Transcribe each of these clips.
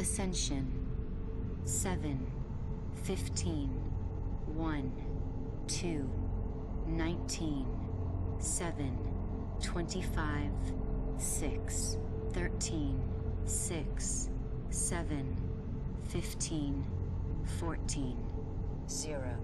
Ascension 7:15 1 2 19 7:25 6 13 6 7 15 14 0.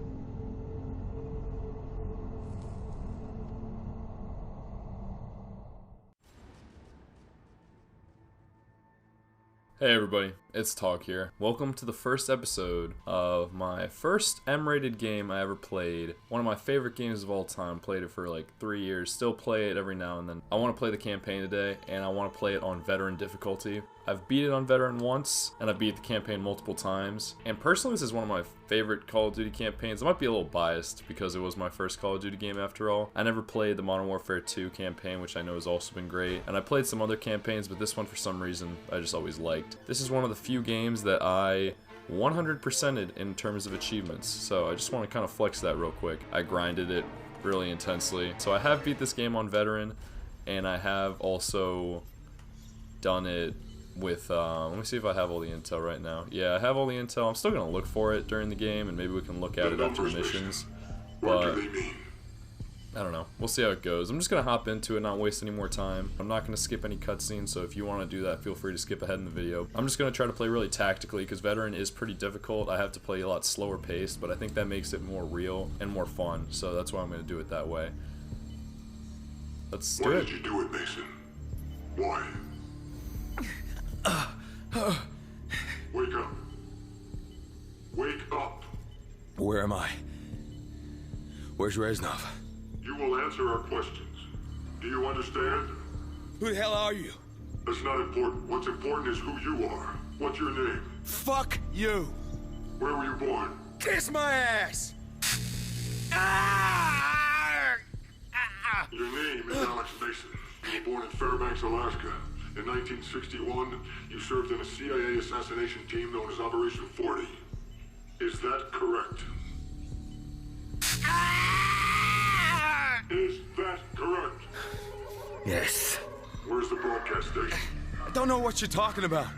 Hey everybody, it's Talk here. Welcome to the first episode of my first M-rated game I ever played. One of my favorite games of all time. Played it for like 3 years, still play it every now and then. I want to play the campaign today, and I want to play it on veteran difficulty. I've beat it on veteran once, and I beat the campaign multiple times. And personally, this is one of my favorite Call of Duty campaigns. I might be a little biased because it was my first Call of Duty game after all. I never played the Modern Warfare 2 campaign, which I know has also been great. And I played some other campaigns, but this one for some reason I just always liked. This is one of the few games that I 100%ed in terms of achievements. So I just want to kind of flex that real quick. I grinded it really intensely. So I have beat this game on veteran, and I have also done it with, let me see if I have all the intel right now. Yeah, I have all the intel. I'm still going to look for it during the game, and maybe we can look at it after the missions. But I don't know. We'll see how it goes. I'm just going to hop into it, not waste any more time. I'm not going to skip any cutscenes, so if you want to do that, feel free to skip ahead in the video. I'm just going to try to play really tactically, because veteran is pretty difficult. I have to play a lot slower paced, but I think that makes it more real and more fun, so that's why I'm going to do it that way. Let's do it. Why did you do it, Mason? Why? Wake up. Wake up. Where am I? Where's Reznov? You will answer our questions. Do you understand? Who the hell are you? That's not important. What's important is who you are. What's your name? Fuck you! Where were you born? Kiss my ass! Your name is Alex Mason. You were born in Fairbanks, Alaska. In 1961, you served in a CIA assassination team known as Operation 40. Is that correct? Is that correct? Yes. Where's the broadcast station? I don't know what you're talking about.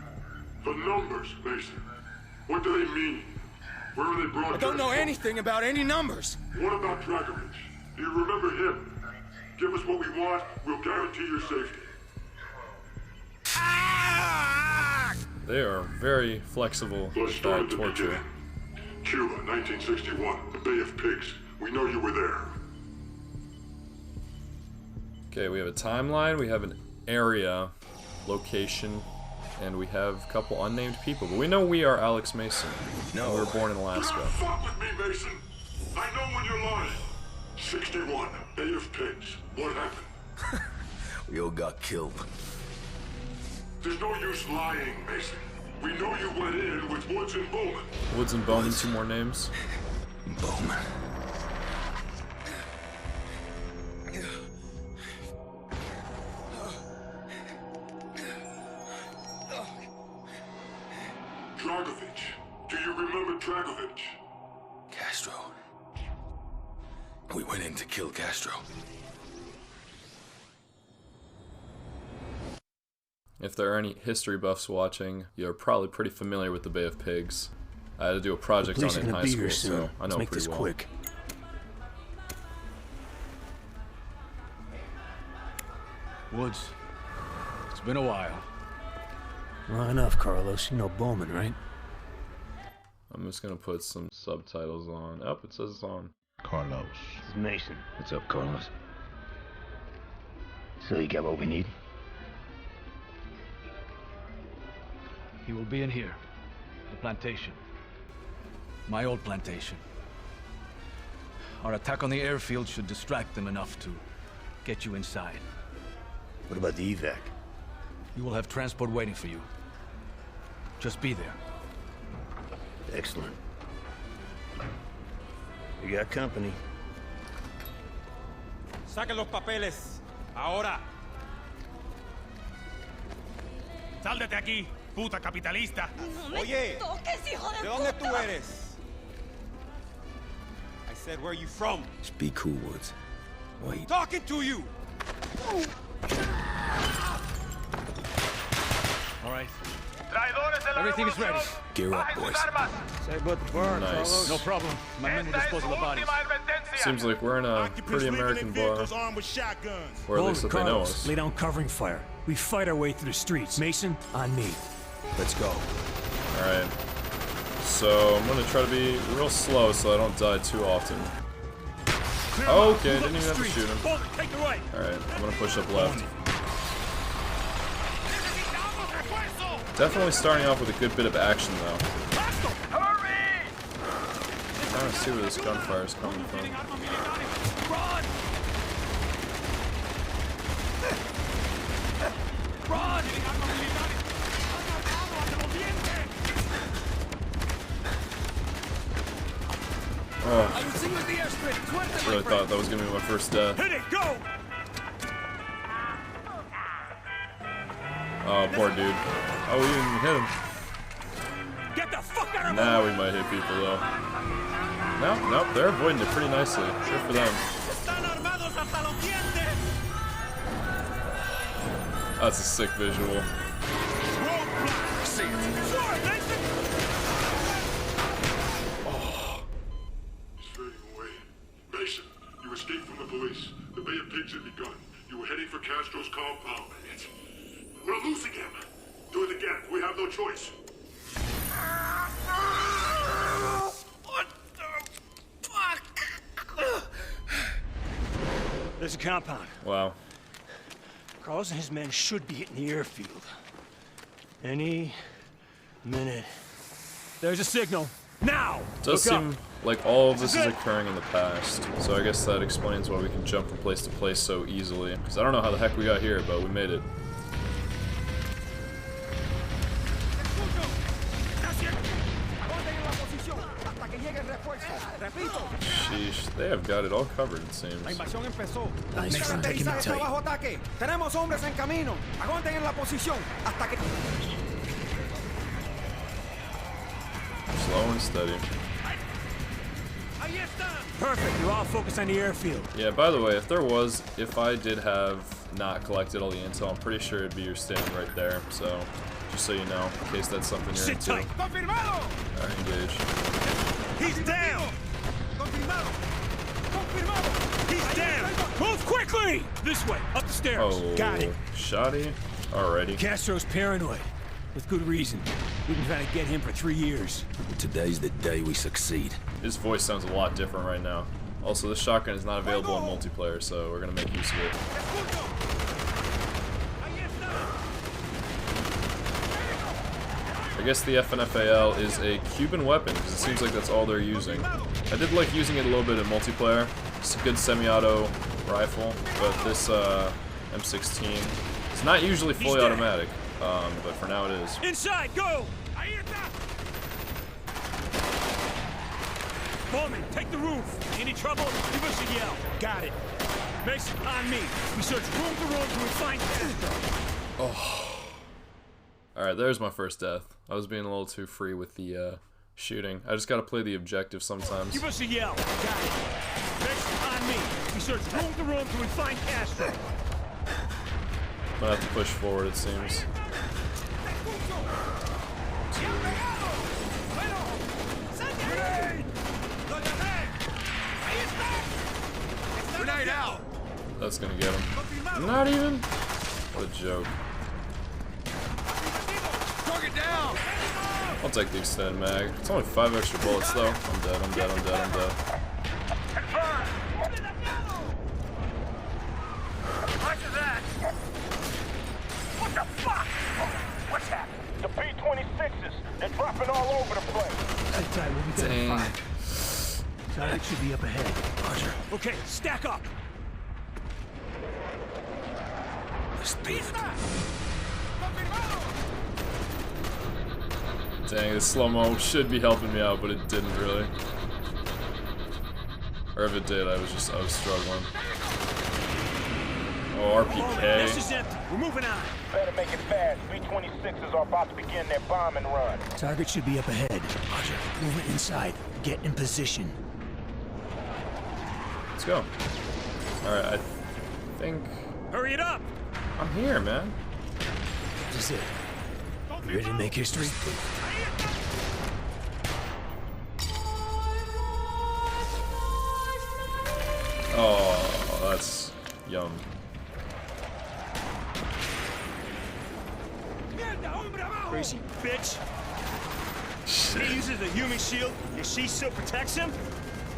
The numbers, Mason. What do they mean? Where are they I broadcast? don't know anything about any numbers. What about Dragovich? Do you remember him? Give us what we want, we'll guarantee your safety. They are very flexible Let's with start that at the torture. beginning. Cuba, 1961, the Bay of Pigs. We know you were there. Okay, we have a timeline, we have an area, location, and we have a couple unnamed people. But we know we are Alex Mason. No. We were born in Do not Alaska. fuck with me, Mason! I know when you're lying. 61, Bay of Pigs. What happened? We all got killed. There's no use lying, Mason. We know you went in with Woods and Bowman. Woods and Bowman, two more names. Bowman. Dragovich. Do you remember Dragovich? Castro. We went in to kill Castro. If there are any history buffs watching, you're probably pretty familiar with the Bay of Pigs. I had to do a project on it in high school, so I know it pretty well. Quick. Woods, it's been a while. Well, enough, Carlos. You know Bowman, right? I'm just gonna put some subtitles on. Oh, it says it's on. Carlos. This is Mason. What's up, Carlos? So you got what we need? He will be in here. The plantation. My old plantation. Our attack on the airfield should distract them enough to get you inside. What about the evac? You will have transport waiting for you. Just be there. Excellent. We got company. Saquen los papeles. Ahora. Sal de aquí, puta capitalista. Oye, ¿de dónde tú eres? I said, where are you from? Just be cool, Woods. Wait. Talking to you. All right. Everything is ready. Gear up, boys. Say about the bar, Nice. Carlos. No problem. My men will dispose of the bodies. Seems like we're in a pretty American bar, or at least that they know us. Lay down covering fire. We fight our way through the streets. Mason, on me. Let's go. Alright. So, I'm gonna try to be real slow so I don't die too often. Okay, didn't even have to shoot him. Alright, I'm gonna push up left. Definitely starting off with a good bit of action though. I'm trying to see where this gunfire is coming from. Oh, really thought that was gonna be my first death. Hit it, go! Oh, poor dude. Oh, we didn't even hit him. Get the fuck out of Now we might hit people though. Nope, they're avoiding it pretty nicely. Good for them. That's a sick visual. He's fading away. Mason, you escaped from the police. The Bay of Pigs had begun. You were heading for Castro's compound. We're losing him. Do it again. We have no choice. What the fuck? There's a compound. Wow. Carlos and his men should be hitting the airfield. Any minute. There's a signal. Now! Does seem like all of this is occurring in the past, so I guess that explains why we can jump from place to place so easily. Because I don't know how the heck we got here, but we made it. Sheesh, they have got it all covered, it seems. Mason, taking it tight. Tenemos hombres en camino. Aguanten en la posición hasta que... Slow and steady. Perfect. You're all focused on the airfield. Yeah, by the way, if I did have not collected all the intel, I'm pretty sure it'd be your standing right there, so just so you know, in case that's something you're into. Alright, engage. He's down! He's down! Move quickly! This way, up the stairs. Oh, Got it. Shoddy? Alrighty. Castro's paranoid. With good reason. We've been trying to get him for 3 years. Today's the day we succeed. His voice sounds a lot different right now. Also, this shotgun is not available in multiplayer, so we're gonna make use of it. I guess the FNFAL is a Cuban weapon, because it seems like that's all they're using. I did like using it a little bit in multiplayer. It's a good semi-auto rifle, but this M16 is not usually fully automatic, but for now it is. Inside, go! Bowman, take the roof. Any trouble? Give us a yell. Got it. Mason, on me. We search room for room till we find Castro. Oh. Alright, there's my first death. I was being a little too free with the shooting. I just gotta play the objective sometimes. Give us a yell. Got it. Mason, on me. We search room to room till we find Castro. Might have to push forward, it seems. Grenade out! That's gonna get him. Not even? What a joke. Target down! I'll take the extended mag. It's only 5 extra bullets though. I'm dead, I'm dead, I'm dead, I'm dead. Roger that! What the fuck? What's happening? The P-26s. They're dropping all over the place. Sit tight, we'll be good Dang. at 5. Target should be up ahead. Roger. Okay, stack up. Dang, this slow-mo should be helping me out, but it didn't really. Or if it did, I was struggling. Oh, RPK. This is empty. We're moving on. Better make it fast. B-26s are about to begin their bombing run. Target should be up ahead. Roger. Move it inside. Get in position. Let's go. Alright, I think Hurry it up. I'm here, man. This is it. You ready to make history? Oh, that's yum. Crazy bitch. He uses the human shield, and she still protects him?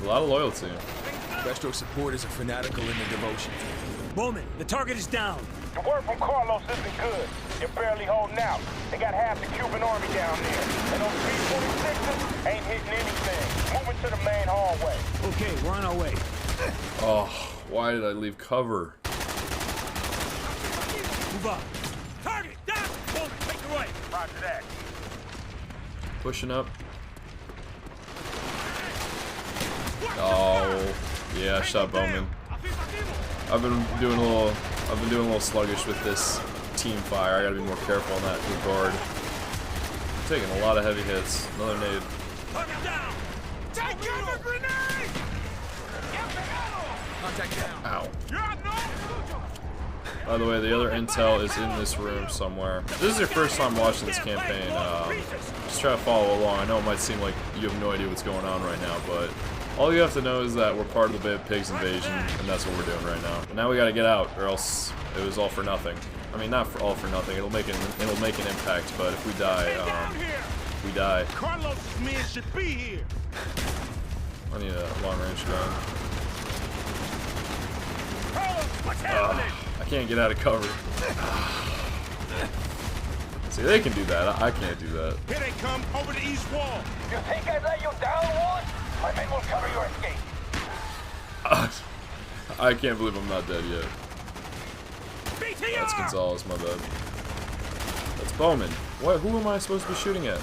A lot of loyalty. Castro supporters are fanatical in their devotion. Bowman, the target is down. The word from Carlos isn't good. They're barely holding out. They got half the Cuban army down there. And those B-26s ain't hitting anything. Moving to the main hallway. Okay, we're on our way. Oh, why did I leave cover? Move up. Target, down! Bowman, take the right. Roger that. Pushing up. Oh, yeah, I shot Bowman. I've been doing a little sluggish with this team fire. I gotta be more careful in that regard. I'm taking a lot of heavy hits. Another nade. Target down! Take cover, grenade! Contact down. Ow. By the way, the other intel is in this room somewhere. If this is your first time watching this campaign, just try to follow along. I know it might seem like you have no idea what's going on right now, but all you have to know is that we're part of the Bay of Pigs invasion, and that's what we're doing right now. But now we gotta get out, or else it was all for nothing. I mean, not for all for nothing. It'll make an impact, but if we die, we die. Carlos's men should be here. I need a long-range gun. Carlos, what's happening? I can't get out of cover. See, they can do that. I can't do that. Here they come, over the east wall. You think I'd let you down once? My men will cover your escape. I can't believe I'm not dead yet. BTR! That's Gonzalez, my bad. That's Bowman. What? Who am I supposed to be shooting at?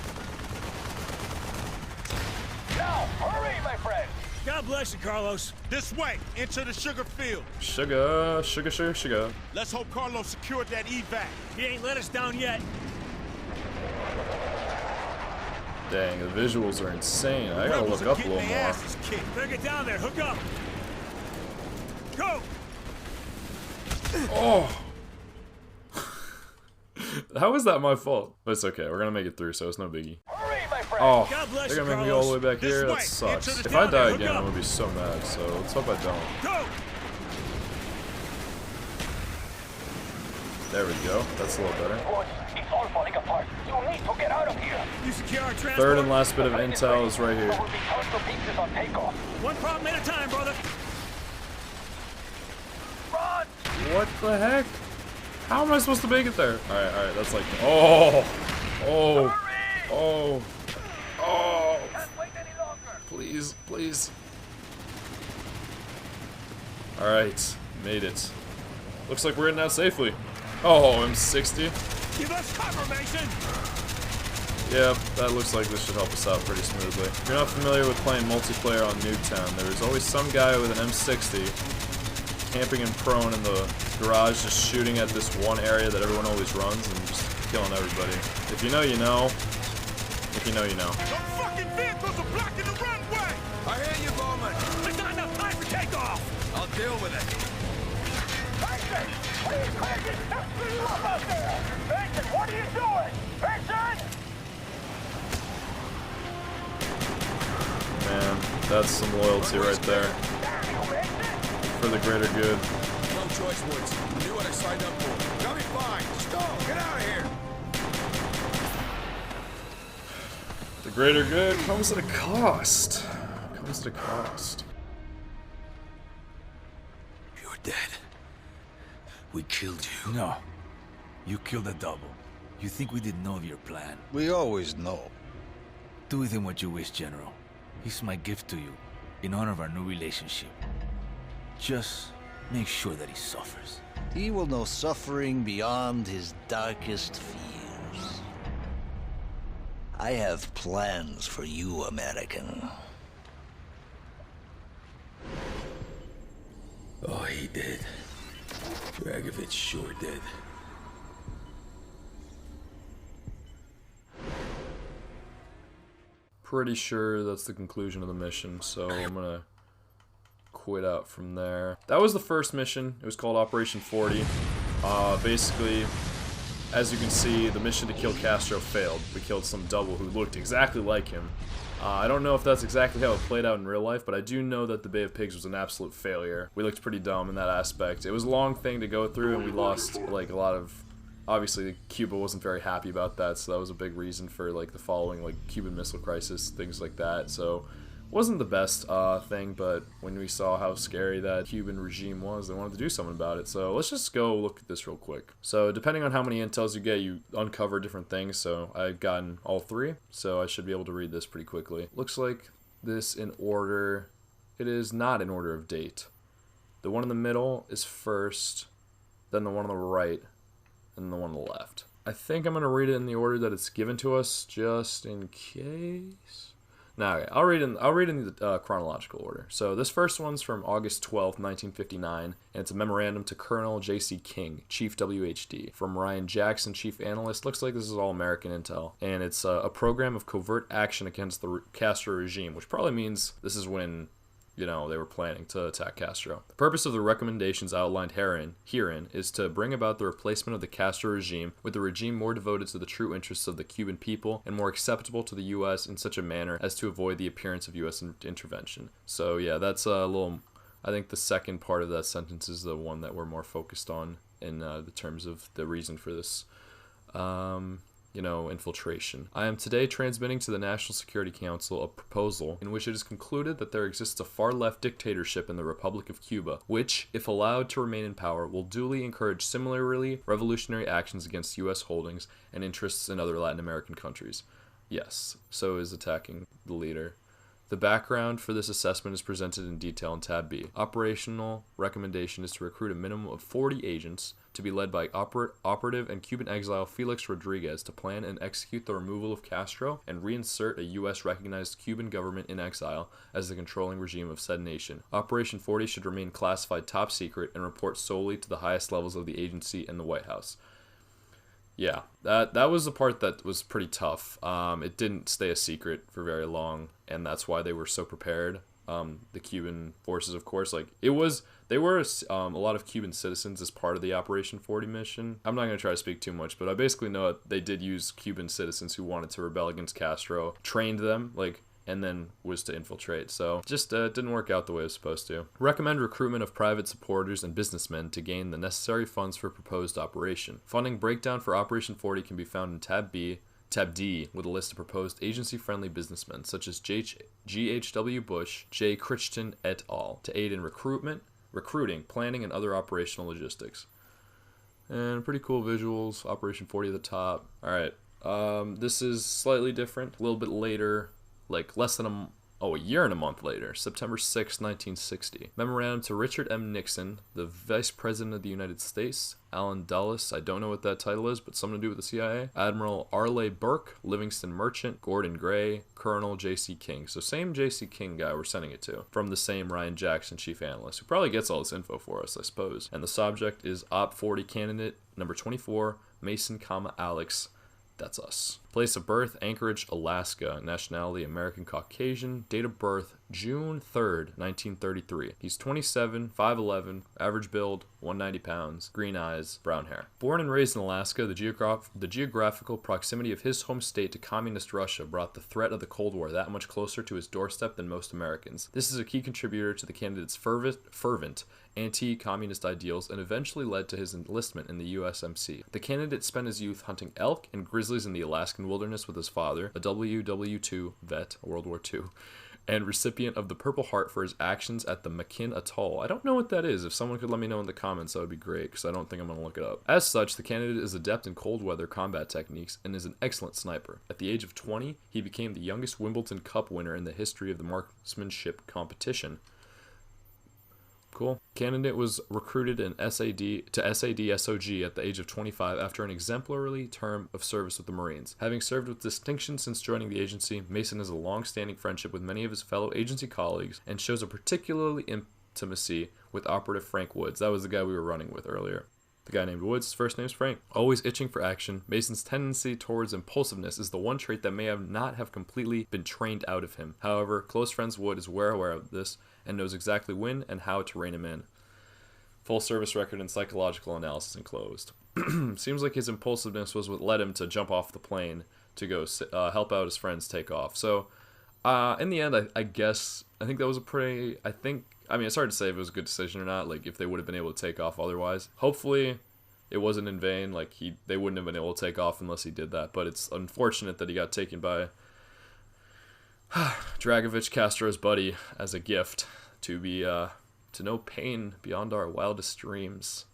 Now, hurry, my friend. God bless you, Carlos. This way, into the sugar field. Sugar, sugar, sugar, sugar. Let's hope Carlos secured that evac. He ain't let us down yet. Dang, the visuals are insane. I gotta look up a little more. Better get down there. Hook up. Go. Oh! How is that my fault? But it's okay. We're gonna make it through, so it's no biggie. Hurry, my friend. Oh, God bless they're you, gonna make me all the way Carlos. back here? That way, sucks. into the If I down there, die hook again, up. I'm gonna be so mad, so let's hope I don't. Go. There we go. That's a little better. Boys, it's all falling apart. You need to get out of here. You secure our transport. Third and last bit of intel is right There here. will be tons of pieces on takeoff. One problem at a time, brother. Run! What the heck? How am I supposed to make it there? Alright, that's like... Oh! Oh! Oh! Oh! Can't wait any longer. Please, please. Alright, made it. Looks like we're in now safely. Oh, M60. Give us cover, Mason. Yeah, that looks like this should help us out pretty smoothly. If you're not familiar with playing multiplayer on Nuketown, there's always some guy with an M60 camping and prone in the garage just shooting at this one area that everyone always runs and just killing everybody. If you know, you know. If you know, you know. The fucking vehicles are blocking the runway! I hear you, Bowman. There's not enough time for takeoff. I'll deal with it. Mason! Please, Mason! That's me up out there! Mason, what are you doing? Mason! Man, that's some loyalty right there. For the greater good. No choice, Woods. I knew what I signed up for. Got me fine. Just go. Get out of here. The greater good comes at a cost. Comes at a cost. You're dead. We killed you. No. You killed a double. You think we didn't know of your plan? We always know. Do with him what you wish, General. He's my gift to you, in honor of our new relationship. Just make sure that he suffers. He will know suffering beyond his darkest fears. I have plans for you, American. Oh, he did. Dragovich sure did. Pretty sure that's the conclusion of the mission, so I'm gonna quit out from there. That was the first mission. It was called Operation 40. Basically, as you can see, the mission to kill Castro failed. We killed some double who looked exactly like him. I don't know if that's exactly how it played out in real life, but I do know that the Bay of Pigs was an absolute failure. We looked pretty dumb in that aspect. It was a long thing to go through, and we lost, like, a lot of... Obviously, Cuba wasn't very happy about that, so that was a big reason for, like, the following, like, Cuban Missile Crisis, things like that. So, wasn't the best thing, but when we saw how scary that Cuban regime was, they wanted to do something about it. So let's just go look at this real quick. So depending on how many intels you get, you uncover different things. So I've gotten all 3, so I should be able to read this pretty quickly. Looks like this in order. It is not in order of date. The one in the middle is first, then the one on the right, and the one on the left. I think I'm going to read it in the order that it's given to us, just in case. No, okay. I'll read in the chronological order. So this first one's from August 12th, 1959, and it's a memorandum to Colonel J.C. King, Chief WHD, from Ryan Jackson, Chief Analyst. Looks like this is all American intel, and it's a program of covert action against the Castro regime, which probably means this is when, you know, they were planning to attack Castro. The purpose of the recommendations outlined herein is to bring about the replacement of the Castro regime with a regime more devoted to the true interests of the Cuban people and more acceptable to the U.S. in such a manner as to avoid the appearance of U.S. intervention. So yeah, that's a little... I think the second part of that sentence is the one that we're more focused on in the terms of the reason for this infiltration. I am today transmitting to the National Security Council a proposal in which it is concluded that there exists a far-left dictatorship in the Republic of Cuba, which, if allowed to remain in power, will duly encourage similarly revolutionary actions against U.S. holdings and interests in other Latin American countries. Yes, so is attacking the leader. The background for this assessment is presented in detail in Tab B. Operational recommendation is to recruit a minimum of 40 agents to be led by operative and Cuban exile Felix Rodriguez to plan and execute the removal of Castro and reinsert a U.S.-recognized Cuban government in exile as the controlling regime of said nation. Operation 40 should remain classified top secret and report solely to the highest levels of the agency and the White House. Yeah, that was the part that was pretty tough. It didn't stay a secret for very long, and that's why they were so prepared. The Cuban forces, of course, there were a lot of Cuban citizens as part of the Operation 40 mission. I'm not going to try to speak too much, but I basically know that they did use Cuban citizens who wanted to rebel against Castro, trained them, and then was to infiltrate. So just didn't work out the way it was supposed to. Recommend recruitment of private supporters and businessmen to gain the necessary funds for proposed operation. Funding breakdown for Operation 40 can be found in Tab D, with a list of proposed agency-friendly businessmen, such as G.H.W. Bush, J. Crichton et al., to aid in recruiting, planning, and other operational logistics. And pretty cool visuals. Operation 40 at the top. Alright, this is slightly different. A little bit later, less than a year and a month later, September 6, 1960. Memorandum to Richard M. Nixon, the Vice President of the United States, Allen Dulles, I don't know what that title is, but something to do with the CIA, Admiral Arleigh Burke, Livingston Merchant, Gordon Gray, Colonel J.C. King. So same J.C. King guy we're sending it to, from the same Ryan Jackson, Chief Analyst, who probably gets all this info for us, I suppose. And the subject is Op 40 candidate number 24, Mason, Alex. That's us. Place of birth, Anchorage, Alaska. Nationality, American Caucasian. Date of birth, June 3rd, 1933. He's 27, 5'11", average build, 190 pounds, green eyes, brown hair. Born and raised in Alaska, the geographical proximity of his home state to communist Russia brought the threat of the Cold War that much closer to his doorstep than most Americans. This is a key contributor to the candidate's fervent anti-communist ideals and eventually led to his enlistment in the USMC. The candidate spent his youth hunting elk and grizzlies in the Alaskan wilderness with his father, a WW2 vet, World War II, and recipient of the Purple Heart for his actions at the Makin Atoll. I don't know what that is. If someone could let me know in the comments, that would be great, because I don't think I'm going to look it up. As such, the candidate is adept in cold weather combat techniques and is an excellent sniper. At the age of 20, he became the youngest Wimbledon Cup winner in the history of the marksmanship competition. Cool. Candidate was recruited in SAD SOG at the age of 25 after an exemplary term of service with the Marines. Having served with distinction since joining the agency, Mason has a long-standing friendship with many of his fellow agency colleagues and shows a particularly intimacy with Operative Frank Woods. That was the guy we were running with earlier. The guy named Woods, his first name's Frank. Always itching for action, Mason's tendency towards impulsiveness is the one trait that may not have completely been trained out of him. However, close friends Wood is well aware of this and knows exactly when and how to rein him in. Full service record and psychological analysis enclosed. Seems like his impulsiveness was what led him to jump off the plane to go help out his friends take off. So, in the end, I guess, I think that was a pretty, I mean, it's hard to say if it was a good decision or not, like, if they would have been able to take off otherwise. Hopefully, it wasn't in vain, like, they wouldn't have been able to take off unless he did that, but it's unfortunate that he got taken by Dragovich, Castro's buddy, as a gift to be, to know pain beyond our wildest dreams.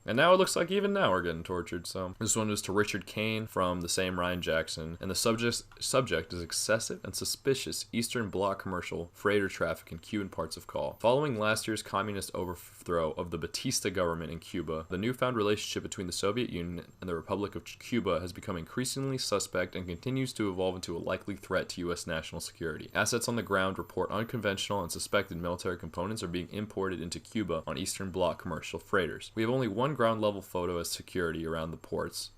And now it looks like even now we're getting tortured. So this one was to Richard Kane from the same Ryan Jackson, and the subject is excessive and suspicious Eastern Bloc commercial freighter traffic in Cuban parts of Call. Following last year's communist overthrow of the Batista government in Cuba, the newfound relationship between the Soviet Union and the Republic of Cuba has become increasingly suspect and continues to evolve into a likely threat to U.S. national security. Assets on the ground report unconventional and suspected military components are being imported into Cuba on Eastern Bloc commercial freighters. We have only one ground level photo as security around the ports,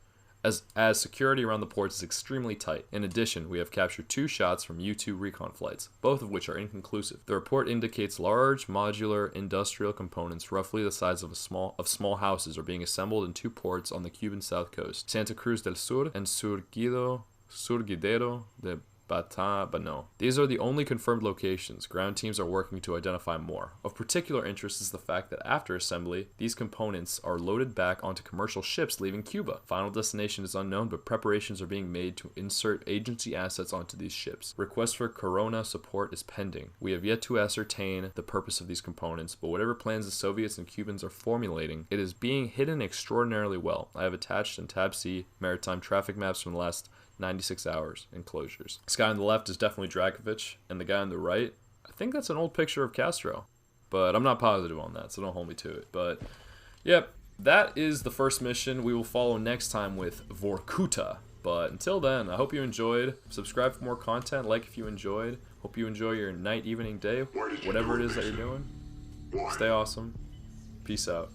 as security around the ports is extremely tight. In addition, we have captured 2 shots from U-2 recon flights, both of which are inconclusive. The report indicates large modular industrial components roughly the size of small houses are being assembled in 2 ports on the Cuban south coast, Santa Cruz del Sur and Surgidero de Batabano. These are the only confirmed locations. Ground teams are working to identify more. Of particular interest is the fact that after assembly, these components are loaded back onto commercial ships leaving Cuba. Final destination is unknown, but preparations are being made to insert agency assets onto these ships. Request for Corona support is pending. We have yet to ascertain the purpose of these components, but whatever plans the Soviets and Cubans are formulating, it is being hidden extraordinarily well. I have attached in Tab C maritime traffic maps from the last 96 hours enclosures. This guy on the left is definitely Dragovich, and the guy on the right, I think that's an old picture of Castro, but I'm not positive on that, so don't hold me to it. But yep, that is the first mission. We will follow next time with Vorkuta. But until then, I hope you enjoyed. Subscribe for more content, like if you enjoyed. Hope you enjoy your night, evening, day, whatever it is that you're doing. Stay awesome. Peace out.